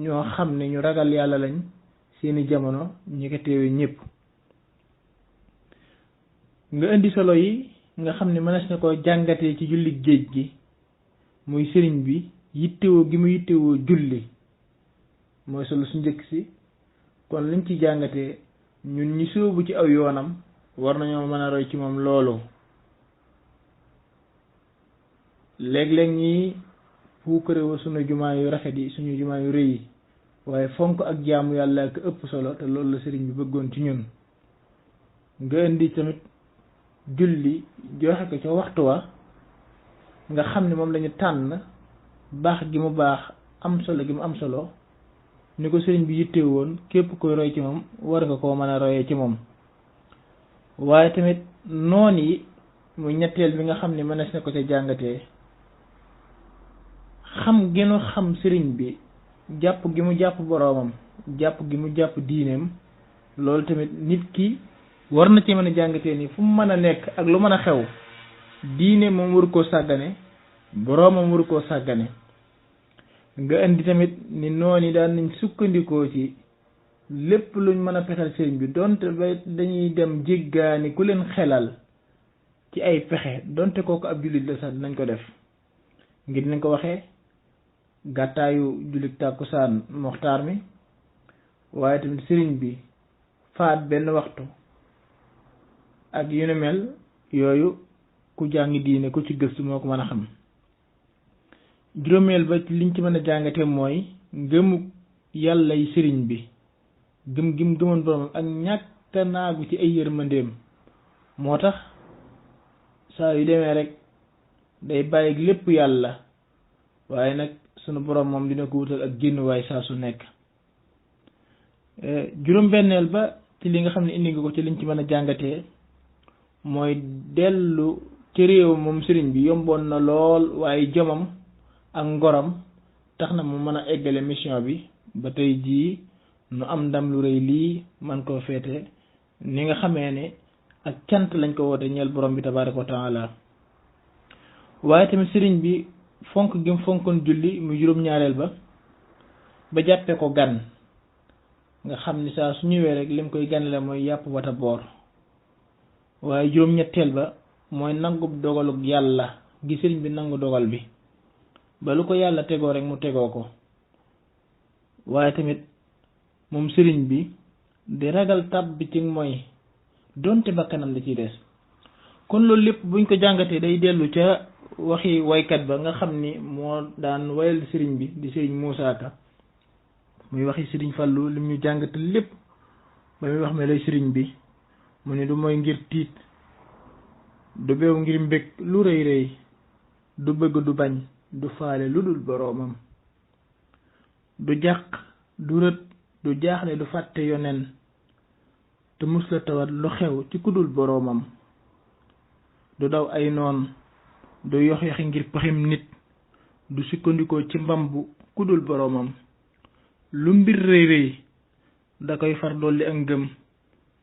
ñoo xam ne ñu ragal yàlla lañ seeni jamono ñi ko teewe ñépp nga indi solo yi nga xam ne mënees na koo jàngatee ci julli géej gi muy sëriñ bi yittewoo gi mu yittewoo julli mooy solo su njëkk si kon liñ ci jàngatee ñun ñi sóobu ci aw yoonam war nañoo mën a roy ci moom loolu léeg-léeg ñi puukarewu suñu jumaa yu rafet yi suñu jumaa yu rëy yi waaye fonk ak jaamu yàlla ak ëpp solo te loolu la sëriñ bi bëggoon ci ñun nga indi tamit julli joxe ko ca waxtu wa nga xam ne moom lañu tànn baax gi mu baax am solo gi mu am solo ni ko sëriñ bi yitte woon képp koy roy ci moom war nga koo mën a royee ci moom waaye tamit noon yi muy ñetteel bi nga xam ne mënees na ko ca jàngatee xam gi nu xam sëriñ bi jàpp gi mu jàpp boroomam jàpp gi mu jàpp diineem loolu tamit nit ki war na ci mën a jàngatee ni fu mu mën a nekk ak lu mën a xew diine moom waru koo sàggane boroomam waru koo sàggane nga indi tamit ni noonu yi daan nañ sukkandikoo ci lépp luñ mën a pexeel sëriñ bi donte ba dañuy dem jéggaani ku leen xelal ci ay pexe donte kooku ab jullit la sax dinañ ko def ngir nañ ko waxee gàttaayu jullit tàkkusaan moxtaar mi waaye tamit sëriñ bi faat benn waxtu ak yu ne mel yooyu ku jàngi diine ku ci gëstu moo ko mën a xam juróomeel ba liñ ci mën a jàngate mooy ngëmu yàllay sëriñ bi gëm gim gëmoon boromam ak ñàkk naagu ci ay yërmandeem moo tax saa yu demee rek day bàyyi lépp yàlla waaye nag sunu borom moom dina ko wutal ak génnuwaay saa su nekk juróom-benneel ba ci li nga xam ne indi nga ko ci liñ ci mën a jàngatee mooy dellu ci réew moom sëriñ bi yomboon na lool waaye jomam ak ngoram tax na mu mën a eggale mission bi ba tey jii nu am ndam lu rëy lii man koo féete ni nga xamee ne ak cant lañ ko woote ñeel borom bi tabaaraka wa taala waaye tamit sëriñ bi fonk gi mu fonkoon julli mu juróom-ñaareel ba jàppee ko gan nga xam ni saa su ñëwee rek lim koy ganale mooy yàpp wata boor waaye juróom-ñetteel ba mooy nangu dogalug yàlla gi sëriñ bi nangu dogal bi ba lu ko yàlla tegoo rek mu tegoo ko waaye tamit moom sëriñ bi di ragal tab bi ci mooy donte bakkanam da ciy des kon loolu lépp buñ ko jàngatee day dellu ca waxi waykat ba nga xam ni moo daan wayal sëriñ bi di sëriñ Muusaa Ka muy waxi sëriñ Fallu lim ñu jàngatal lépp ba muy wax me lay sëriñ bi mu ne du mooy ngir tiit du beew ngir mbég lu rëy rëy du bëgg du bañ du faale lu dul boroomam du jàq du rët du jaaxle du fàtte yonen te mus la tawat lu xew ci kudul boroomam du daw ay noon du yox yoxi ngir paxim nit du sukkandikoo ci mbambu kudul boroomam lu mbir rëy rëy da koy far dolli ak ngëm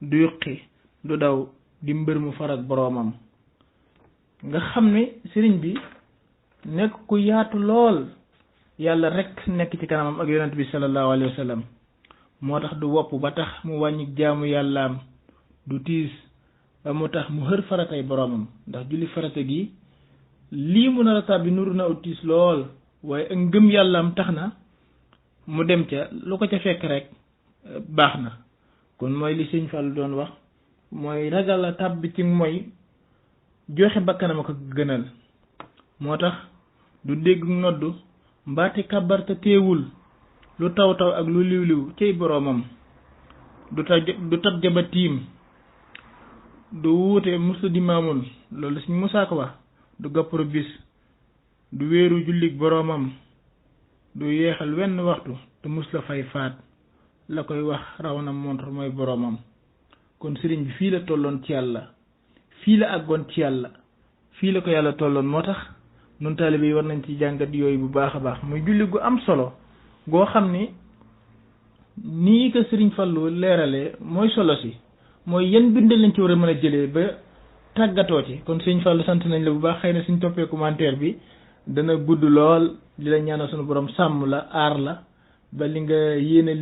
du yuqi du daw di mbër mu farak boroomam nga xam ne sëriñ bi nekk ku yaatu lool yàlla rek nekk ci kanamam ak yonent bi sallallahu alayhi wa sallam moo tax du wopp ba tax mu wàññi jaamu yàllaam du tiis ba mu tax mu xër faratay boroomam ndax julli farata gi lii mu nar a tàbbi nuru na aw tiis lool waaye ak ngëm yàllaam tax na mu dem ca lu ko ca fekk rek baax na kon mooy li sëñ Fall doon wax mooy ragal a tàbbi ci mooy joxe bakkanam ko gënal moo tax du dégg noddu mbaati kabarta teewul lu taw taw ak lu liw liw cey boroomam du tab jaba tiim du wuute musta di maamul loolu suñ musaa ko wax du gapparo bis du wéeru jullik boroomam du yeexal wenn waxtu te mus la fay faat la koy wax raw na montre mooy boroomam kon sëriñ bi fii la tolloon ci yàlla fii la àggoon ci yàlla fii la ko yàlla tolloon moo tax nun taalibe yi war nañ ci jàngat yooyu bu baax a baax muy julli gu am solo goo xam ni nii ko sëriñ Fallu leeralee mooy solo si mooy yan bind lañ ci war a mën a jëlee ba tàggatoo ci kon sëriñ Fallu sant nañ la bu baax xëy na suñ toppee commentaire bi dana gudd lool di la ñaanal sunu borom sàmm la aar la ba li nga yéene